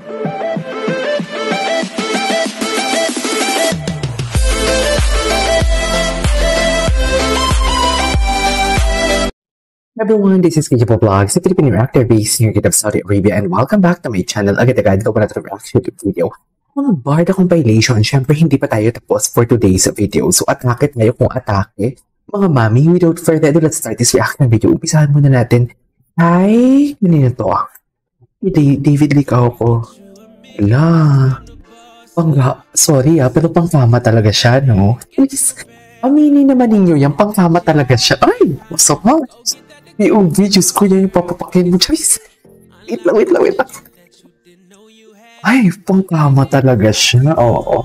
Everyone, this is Kijipo Vlogs, a Filipino actor based in of Saudi Arabia, and welcome back to my channel. Agad-agad ko pa na reaction video. Ang barda kong violation, syempre hindi pa tayo tapos for today's video. So atake tayo kung atake. Mga mami, without further ado, let's start this reaction video. Umpisahan muna natin. Ay, kanina to. David Licao ko. Wala. Sorry pero pang fama talaga siya, no? Please, aminin naman ninyo yan, pang fama talaga siya. Ay, what's up, ha? POV, Diyos ko yan yung papapakin mo. Choice. Wait lang. Ay, pangkama talaga siya. Oo.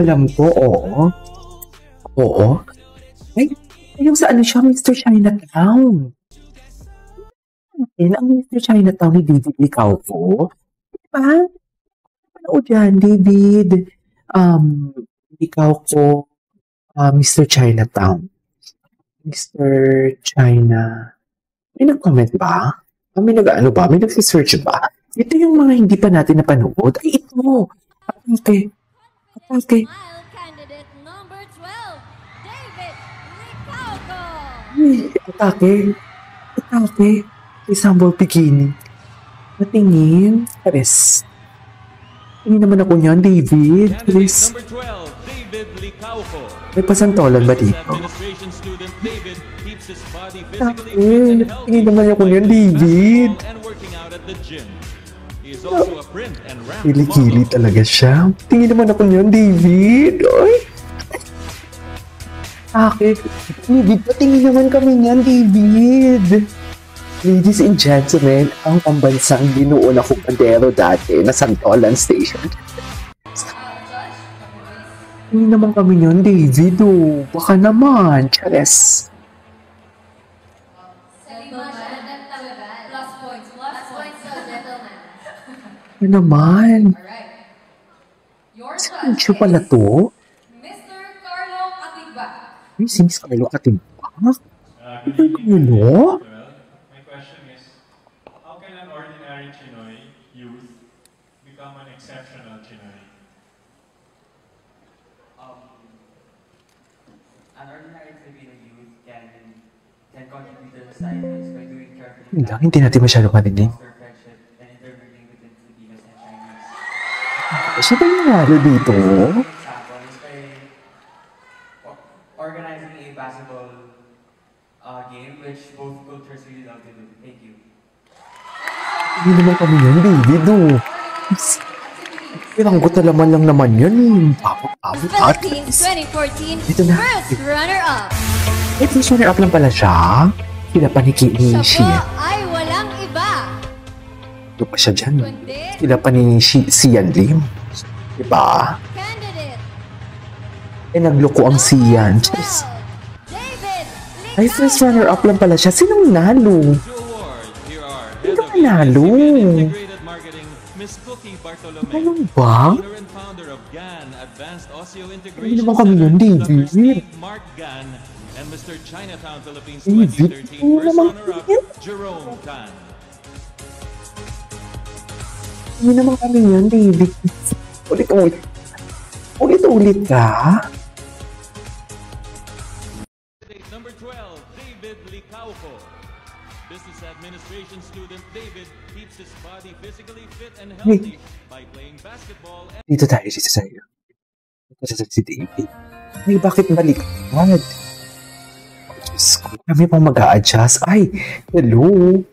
Alam ko, oo. Ay, yung sa ano siya, Mr. Chinatown. Ang Mr. Chinatown ni David Licao po. Diba? Ano dyan, David? Licao ko, Mr. Chinatown. Mr. China. May nag-comment ba? May nag-ano ba? May nag-search ba? Ito yung mga hindi pa natin napanood. Ay, ito! Atake. Candidate number 12, David Licao. Atake. Isang bikini. Natingin. Pares. Hindi naman ako niyan, David. Pares. Number 12, David Licao. May pasantolan ba dito? Hindi naman ako niyan, David. Kili-kili talaga siya. Tingin naman ako niyan, David. Ay! David, patingin naman kami niyan, David. Ladies and gentlemen, ang pambansang binuo na kumpandero dati na Santolan Station. Hindi naman kami niyan, David. Baka naman. Chares. Ano naman? Saan siya pala to? Mr. Carlo Atibag. Ay, si Miss Carlo Atibag? Ano? My question is, how can an ordinary Chinoy youth become an exceptional Chinoy? An ordinary Filipino youth can contribute to society by doing carefully. Hindi natin masyado marinig. Friendship and intermingling within Filipinos and Chinese. Siya ba yung nanalo dito? An example is by organizing a basketball game which both cultures really love to do. Thank you. Hindi naman kami yun, David. Piranggot na laman lang naman yun. Philippines 2014 Dito na. first runner-up. First runner-up lang pala siya. Sila pa ni Siya po Shia. ay walang iba. Ito pa siya dyan. Kundi Sila pa ni Sian Lim. Diba? candidate Nagloko ang Sian. 12, Yes. David Ay, first runner-up lang pala siya. Sinong nalo? Sino ka nalo? Ano ba? Hindi naman kami yun, David. Mark Gan and Mr. Chinatown Philippines David, 2013 hindi first naman runner-up yun. Jerome Tan. Hindi naman kami yun, David. Ulit-ulit ka? Number 12, David Licao. Business administration student David keeps his body physically fit and healthy by playing basketball and Dito sa'yo. Ito sa si David. Ay, bakit baliktad? Diyos ko, kami pang mag-a-adjust. Ay, hello.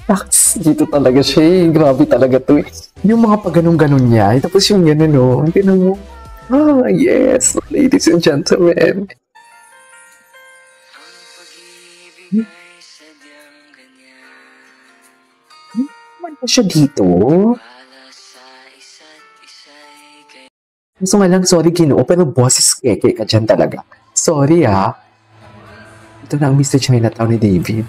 Tax, dito talaga siya eh. Grabe talaga to eh. Yung mga pag-ganun-ganun niya. Tapos yung gano'n, no? Ang tinan mo. Yes, ladies and gentlemen. Naman pa siya dito. Gusto nga lang, sorry Ginoo, pero boses keke ka dyan talaga. Sorry Ito na ang Mr. Chinatown ni David.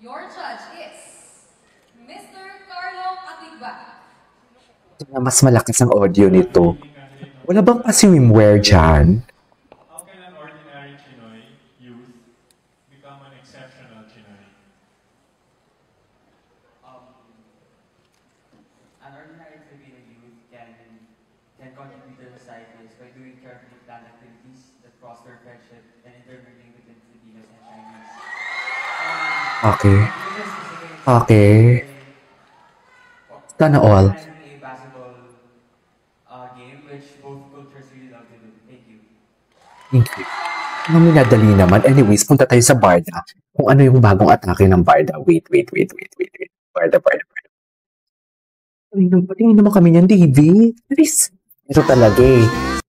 Your judge is Mr. Carlo Atibag. Mas malakas ang audio nito. Wala bang pa-swimwear dyan? How can an ordinary Chinoy youth become an exceptional Chinoy? An ordinary Filipino youth can contribute to society by doing carefully planned activities that foster friendship and intermingling between Filipinos and Chinese. Okay. This is specific Okay. Sana all. a basketball game which both cultures really love to do. Thank you. Thank you. Ang minadali naman. Anyways, punta tayo sa Barda. Kung ano yung bagong atake ng Barda. Wait. Barda. Patingin naman kami niyan, David. Please. Ito talaga eh.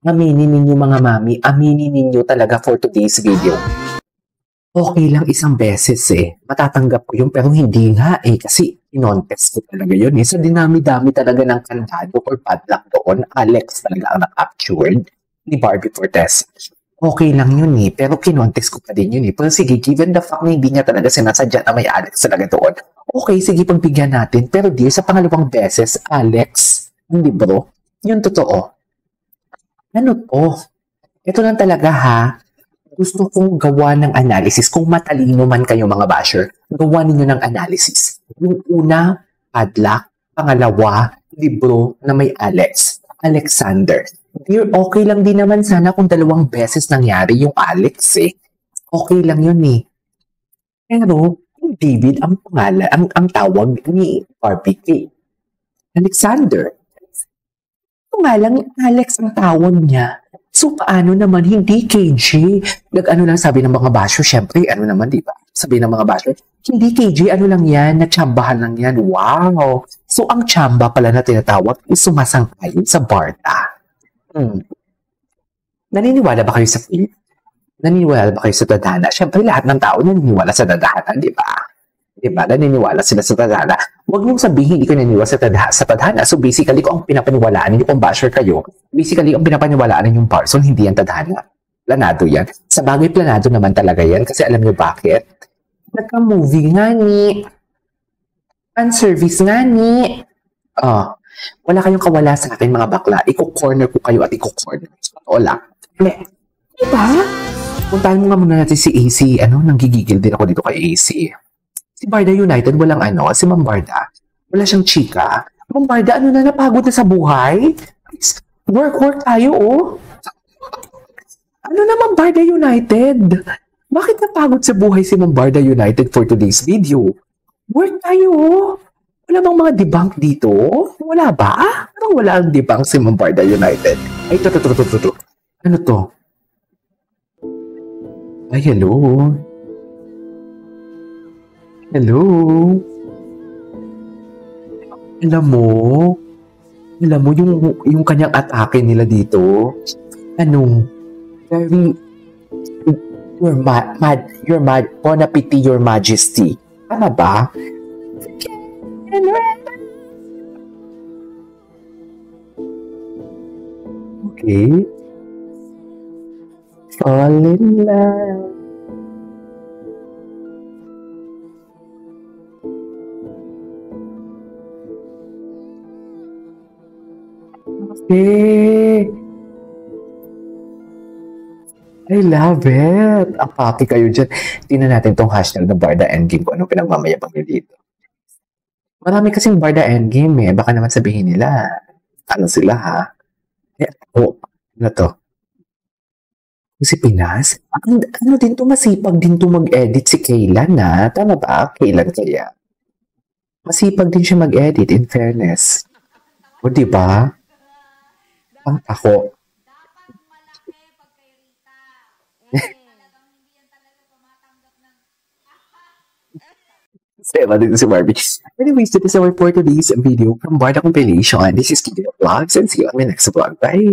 Aminin ninyo mga mami. Aminin ninyo talaga for today's video. Okay lang isang beses eh. Matatanggap ko yun pero hindi nga eh. Kasi in-contest ko talaga yun eh. Sa dinami-dami talaga ng kandado or padlock doon, Alex talaga ang na-captured ni Barbie Fortes. Okay lang yun eh. Pero kinontest ko pa din yun eh. Pero sige, given the fact na hindi niya talaga sinasadya na may Alex talaga doon. Okay, sige pagbigyan natin. Pero dear, sa pangalawang beses, Alex, hindi bro, yun totoo. Ano to? Ito lang talaga ha. Gusto kong gawa ng analysis. Kung matalino man kayo mga basher, gawa ninyo ng analysis. Yung una, padlock. Pangalawa, libro na may Alex. Alexander. Dear, okay lang din naman sana kung 2 beses nangyari yung Alex eh. Okay lang yun eh. Pero, David, ang pangalan, ang tawag ni Barbie kay Alexander. Ito nga lang, Alex ang tawag niya. So, paano naman hindi KJ? Nag-ano lang sabi ng mga basher, syempre, ano naman, di ba? Sabi ng mga basher, hindi KJ, ano lang yan, natsambahan lang yan. Wow! So, ang tsamba pala na tinatawag is sumasangkay sa Barda. Naniniwala ba kayo sa film? Naniniwala ba kayo sa tadhana? Syempre, lahat ng tao naniniwala sa tadhana, di ba? Di ba? Naniniwala sila sa tadhana. Huwag niyong sabihin, hindi ko naniniwala sa tadhana. So, basically, kung ang pinapaniwalaan ninyo, kung basher kayo, basically, ang pinapaniwalaan ninyong person, hindi yan tadhana. Planado yan. Sa bagay, planado naman talaga yan. Kasi alam niyo bakit? Nagka-movie nga ni. Fan-service nga ni. Wala kayong kawala sa akin, mga bakla. Iko-corner ko kayo at iko-corner. Wala. Diba? Puntahan mo nga muna natin si AC. Nanggigigil din ako dito kay AC. Si Barda United, walang si Ma'am Barda. Wala siyang chika. Ma'am Barda, napagod na sa buhay? Work tayo, oh. Ano naman Barda United? Bakit napagod sa buhay si Ma'am Barda United for today's video? Work tayo, oh. Wala bang mga debunk dito? Wala ba? Parang wala ang debunk si Ma'am Barda United. Ay, ito. Ano to? Ay, hello. Hello? Alam mo yung kanyang atake nila dito, very, you're mad, bon appetit, your majesty. Tama ba? Okay. Fall in love. Okay. I love it. Ang papi kayo dyan. Tingnan natin tong hashtag na Barda Endgame kung anong pinagmamayabang nyo dito. Marami kasing Barda Endgame eh. Baka naman sabihin nila, ano sila ha? Ano to? Si Pinas? Ano din to, masipag din to mag-edit si Kaylan na. Tama ba? Kaylan kaya? Masipag din siya mag-edit in fairness. O diba? Ang ako. Sema din si Barbie. Anyways, this is our for today's video from Barda Compilation. This is Kid Vlogs and see you on my next vlog. Bye!